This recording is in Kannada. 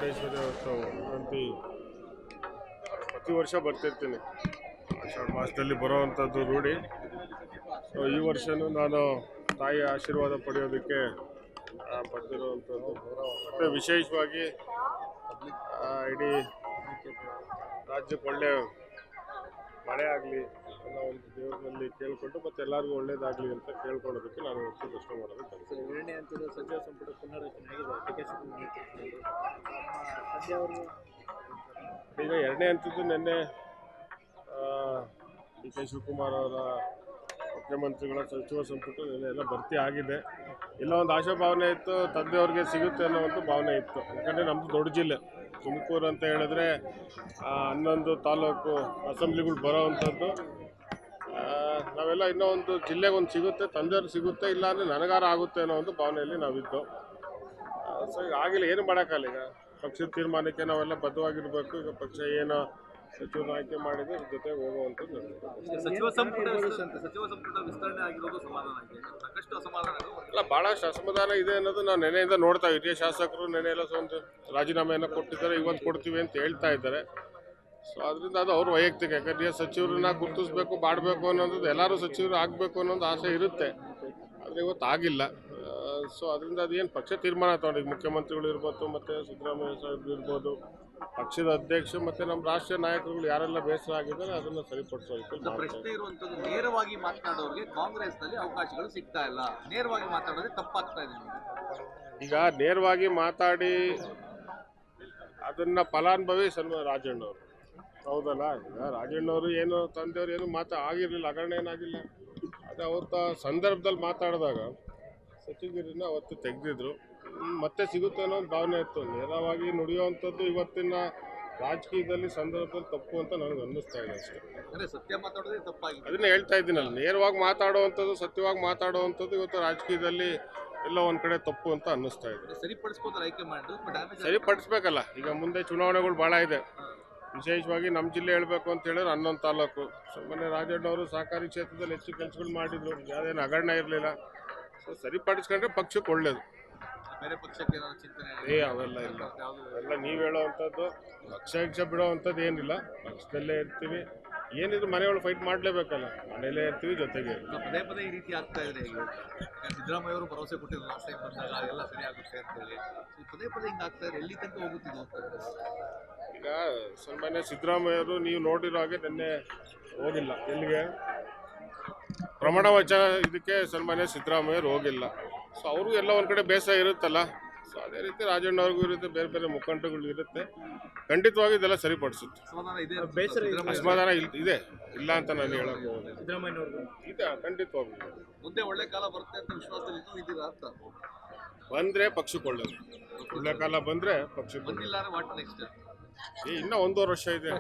ಮುರುಡೇಶ್ವರಿ ಅವತ್ತು ಪ್ರತಿ ವರ್ಷ ಬರ್ತಿರ್ತೀನಿ. ಆಷಾಢ ಮಾಸದಲ್ಲಿ ಬರೋವಂಥದ್ದು ರೂಢಿ. ಸೊ ಈ ವರ್ಷವೂ ನಾನು ತಾಯಿಯ ಆಶೀರ್ವಾದ ಪಡೆಯೋದಕ್ಕೆ ಬಂದಿರುವಂಥದ್ದು. ಮತ್ತು ವಿಶೇಷವಾಗಿ ಇಡೀ ರಾಜ್ಯಕ್ಕೆ ಒಳ್ಳೆ ಮಳೆ ಆಗಲಿ ಅನ್ನೋ ಒಂದು ದೇವರಲ್ಲಿ ಕೇಳಿಕೊಂಡು ಮತ್ತು ಎಲ್ಲರಿಗೂ ಒಳ್ಳೇದಾಗಲಿ ಅಂತ ಕೇಳ್ಕೊಳ್ಳೋದಕ್ಕೆ ನಾನು ಇವತ್ತು ದರ್ಶನ ಮಾಡೋದಕ್ಕೆ ಬಂದೆ. ಎರಡನೇ ಹಂತದ ಸಚಿವ ಸಂಪುಟ ಪುನರ್ರಚನೆ ಆಗಿದೆ. ಈಗ ಎರಡನೇ ಹಂತದ್ದು ನಿನ್ನೆ ಡಿ ಕೆ ಶಿವಕುಮಾರ್ ಅವರ ಮುಖ್ಯಮಂತ್ರಿಗಳ ಸಚಿವ ಸಂಪುಟ ನಿನ್ನೆ ಎಲ್ಲ ಭರ್ತಿ ಆಗಿದೆ. ಎಲ್ಲ ಒಂದು ಆಶಾಭಾವನೆ ಇತ್ತು, ತಂದೆಯವ್ರಿಗೆ ಸಿಗುತ್ತೆ ಅನ್ನೋ ಒಂದು ಭಾವನೆ ಇತ್ತು. ಯಾಕಂದರೆ ನಮ್ಮದು ದೊಡ್ಡ ಜಿಲ್ಲೆ ತುಮಕೂರು ಅಂತ ಹೇಳಿದ್ರೆ 11 ತಾಲೂಕು ಅಸೆಂಬ್ಲಿಗಳು ಬರೋವಂಥದ್ದು. ನಾವೆಲ್ಲ ಇನ್ನೂ ಒಂದು ಜಿಲ್ಲೆಗೆ ಒಂದು ಸಿಗುತ್ತೆ, ತಂದೆಯವ್ರಿಗೆ ಸಿಗುತ್ತೆ, ಇಲ್ಲ ಅಂದರೆ ನನಗಾರ ಆಗುತ್ತೆ ಅನ್ನೋ ಒಂದು ಭಾವನೆಯಲ್ಲಿ ನಾವಿದ್ದು. ಸೊ ಈಗ ಆಗಿಲ್ಲ, ಏನು ಮಾಡೋಕ್ಕಲ್ಲ. ಈಗ ಪಕ್ಷದ ತೀರ್ಮಾನಕ್ಕೆ ನಾವೆಲ್ಲ ಬದ್ಧವಾಗಿರಬೇಕು. ಈಗ ಪಕ್ಷ ಏನು ಸಚಿವರು ಆಯ್ಕೆ ಮಾಡಿದ್ರೆ ಅದ್ರ ಜೊತೆಗೆ ಹೋಗುವಂಥದ್ದು. ಸಚಿವ ಸಂಪುಟ ವಿಸ್ತರಣೆ ಆಗಿರೋದು ಸಮಾಧಾನ ಆಗಿದೆ, ಸಾಕಷ್ಟು ಅಸಮಾಧಾನ ಅಲ್ಲ, ಭಾಳಷ್ಟು ಅಸಮಾಧಾನ ಇದೆ ಅನ್ನೋದು ನಾವು ನೆನೆಯಿಂದ ನೋಡ್ತಾ. ಹಿರಿಯ ಶಾಸಕರು ನೆನೆ ಎಲ್ಲ ಒಂದು ರಾಜೀನಾಮೆಯನ್ನು ಕೊಟ್ಟಿದ್ದಾರೆ, ಇವತ್ತು ಕೊಡ್ತೀವಿ ಅಂತ ಹೇಳ್ತಾ ಇದ್ದಾರೆ. ಸೊ ಅದರಿಂದ ಅದು ಅವ್ರ ವೈಯಕ್ತಿಕ. ಯಾಕಂದರೆ ಸಚಿವರನ್ನ ಗುರುತಿಸ್ಬೇಕು, ಮಾಡಬೇಕು ಅನ್ನೋದು ಎಲ್ಲರೂ ಸಚಿವರು ಆಗಬೇಕು ಅನ್ನೋದು ಆಸೆ ಇರುತ್ತೆ, ಆದರೆ ಇವತ್ತು ಆಗಿಲ್ಲ. ಸೊ ಅದರಿಂದ ಅದೇನು ಪಕ್ಷ ತೀರ್ಮಾನ ತಗೊಂಡಿದ್ದು, ಮುಖ್ಯಮಂತ್ರಿಗಳು ಇರ್ಬೋದು, ಮತ್ತು ಸಿದ್ದರಾಮಯ್ಯ ಸಾಹೇಬ್ ಇರ್ಬೋದು, ಪಕ್ಷದ ಅಧ್ಯಕ್ಷ ಮತ್ತು ನಮ್ಮ ರಾಷ್ಟ್ರೀಯ ನಾಯಕರುಗಳು ಯಾರೆಲ್ಲ ಬೇಸರ ಆಗಿದ್ದಾರೆ ಅದನ್ನು ಸರಿಪಡಿಸೋದಕ್ಕೆ. ಪ್ರಶ್ನೆ ಇರುವಂಥದ್ದು, ನೇರವಾಗಿ ಮಾತನಾಡೋರಿಗೆ ಕಾಂಗ್ರೆಸ್ನಲ್ಲಿ ಅವಕಾಶಗಳು ಸಿಗ್ತಾ ಇಲ್ಲ, ನೇರವಾಗಿ ಮಾತಾಡೋದೇ ತಪ್ಪಾಗ್ತಾ ಇದೆ. ಈಗ ನೇರವಾಗಿ ಮಾತಾಡಿ ಅದನ್ನು ಫಲಾನುಭವಿ ರಾಜಣ್ಣವರು, ಹೌದಲ್ಲ. ಈಗ ರಾಜಣ್ಣವರು ಏನು ತಂದೆಯವರು ಏನು ಆಗಿರಲಿಲ್ಲ, ಹಗರಣ ಏನಾಗಿಲ್ಲ. ಅದು ಅವತ್ತು ಸಂದರ್ಭದಲ್ಲಿ ಮಾತಾಡಿದಾಗ ಸಚಿವರನ್ನ ಅವತ್ತು ತೆಗೆದಿದ್ರು, ಮತ್ತೆ ಸಿಗುತ್ತೆ ಅನ್ನೋ ಒಂದು ಭಾವನೆ ಇತ್ತು. ನೇರವಾಗಿ ನುಡಿಯುವಂಥದ್ದು ಇವತ್ತಿನ ರಾಜಕೀಯದಲ್ಲಿ ಸಂದರ್ಭದಲ್ಲಿ ತಪ್ಪು ಅಂತ ನನಗೆ ಅನ್ನಿಸ್ತಾ ಇದೆ ಅಷ್ಟೇ. ಸತ್ಯ ಮಾತಾಡೋದೇ ತಪ್ಪಾಗಿದೆ, ಅದನ್ನೇ ಹೇಳ್ತಾ ಇದ್ದೀನಲ್ಲ. ನೇರವಾಗಿ ಮಾತಾಡುವಂಥದ್ದು, ಸತ್ಯವಾಗಿ ಮಾತಾಡುವಂಥದ್ದು ಇವತ್ತು ರಾಜಕೀಯದಲ್ಲಿ ಎಲ್ಲ ಒಂದು ಕಡೆ ತಪ್ಪು ಅಂತ ಅನ್ನಿಸ್ತಾ ಇದೆ. ಸರಿಪಡಿಸ್ಬೇಕಲ್ಲ. ಈಗ ಮುಂದೆ ಚುನಾವಣೆಗಳು ಭಾಳ ಇದೆ. ವಿಶೇಷವಾಗಿ ನಮ್ಮ ಜಿಲ್ಲೆ ಹೇಳಬೇಕು ಅಂತ ಹೇಳಿದ್ರೆ 11 ತಾಲೂಕು. ಮೊನ್ನೆ ರಾಜಣ್ಣವರು ಸಹಕಾರಿ ಕ್ಷೇತ್ರದಲ್ಲಿ ಹೆಚ್ಚು ಕೆಲಸಗಳು ಮಾಡಿದ್ರು, ಯಾವುದೇನು ಹಗರಣ ಇರಲಿಲ್ಲ. ಸೊ ಸರಿಪಡಿಸ್ಕೊಂಡ್ರೆ ಪಕ್ಷಕ್ಕೆ ಒಳ್ಳೇದು. ಅವೆಲ್ಲ ಇಲ್ಲ, ಎಲ್ಲ ನೀವು ಹೇಳೋವಂಥದ್ದು ಪಕ್ಷ ಬಿಡೋವಂಥದ್ದು ಏನಿಲ್ಲ. ಪಕ್ಷದಲ್ಲೇ ಇರ್ತೀವಿ, ಏನಿದ್ರು ಮನೆಯೊಳಗೆ ಫೈಟ್ ಮಾಡಲೇಬೇಕಲ್ಲ, ಮನೆಯಲ್ಲೇ ಇರ್ತೀವಿ, ಜೊತೆಗೆ ಪದೇ ಪದೇ ಈ ರೀತಿ ಆಗ್ತಾ ಇದೆ. ಸಿದ್ದರಾಮಯ್ಯ ಅವರು ಭರವಸೆ ಕೊಟ್ಟಿದ್ರು ಲಾಸ್ಟ್ ಟೈಮ್ ಬಂದಾಗ ಎಲ್ಲ ಸರಿ ಆಗುತ್ತೆ ಅಂತ ಹೇಳಿ, ಪದೇ ಪದೇ ಹಿಂಗೆ ಆಗ್ತಾ ಇದೆ. ಎಲ್ಲಿ ತನಕ ಹೋಗುತ್ತಿದ್ದು ಈಗ ಸನ್ಮಾನ್ಯ ಸಿದ್ದರಾಮಯ್ಯವರು ನೀವು ನೋಡಿರೋ ಹಾಗೆ ನಿನ್ನೆ ಹೋಗಿಲ್ಲ, ಎಲ್ಲಿಗೆ ಪ್ರಮಾಣ ವಚನ ಇದಕ್ಕೆ ಸನ್ಮಾನ್ಯ ಸಿದ್ದರಾಮಯ್ಯರು ಹೋಗಿಲ್ಲ. ಸೊ ಅವ್ರಿಗೂ ಎಲ್ಲ ಒಂದು ಕಡೆ ಬೇಸರ ಇರುತ್ತಲ್ಲ. ಸೊ ಅದೇ ರೀತಿ ರಾಜಣ್ಣವ್ರಿಗೂ ಇರುತ್ತೆ, ಬೇರೆ ಬೇರೆ ಮುಖಂಡಗಳು ಇರುತ್ತೆ. ಖಂಡಿತವಾಗಿ ಇದೆಲ್ಲ ಸರಿಪಡಿಸುತ್ತೆ. ಅಸಮಾಧಾನ ಇದೆ, ಇಲ್ಲ ಅಂತ ನಾನು ಹೇಳಕ್ಕೆ ಹೋಗೋದು. ಸಿದ್ದರಾಮಯ್ಯವ್ರಿಗೂ ಇದೆ, ಖಂಡಿತವಾಗಿ ಮುಂದೆ ಒಳ್ಳೆ ಕಾಲ ಬರುತ್ತೆ ಅಂತ ವಿಶ್ವಾಸದಲ್ಲಿ ಇನ್ನೂ ಇದ್ದೀರಾ ಅಂತ. ಬಂದರೆ ಪಕ್ಷಕ್ಕೆ ಒಳ್ಳೇದು, ಒಳ್ಳೆ ಕಾಲ ಬಂದರೆ ಪಕ್ಷಕ್ಕೆ. ಬಂದಿಲ್ಲ, ವಾಟ್ ನೆಕ್ಸ್ಟ್? ಇನ್ನೂ 1.5 ವರ್ಷ ಇದೆ.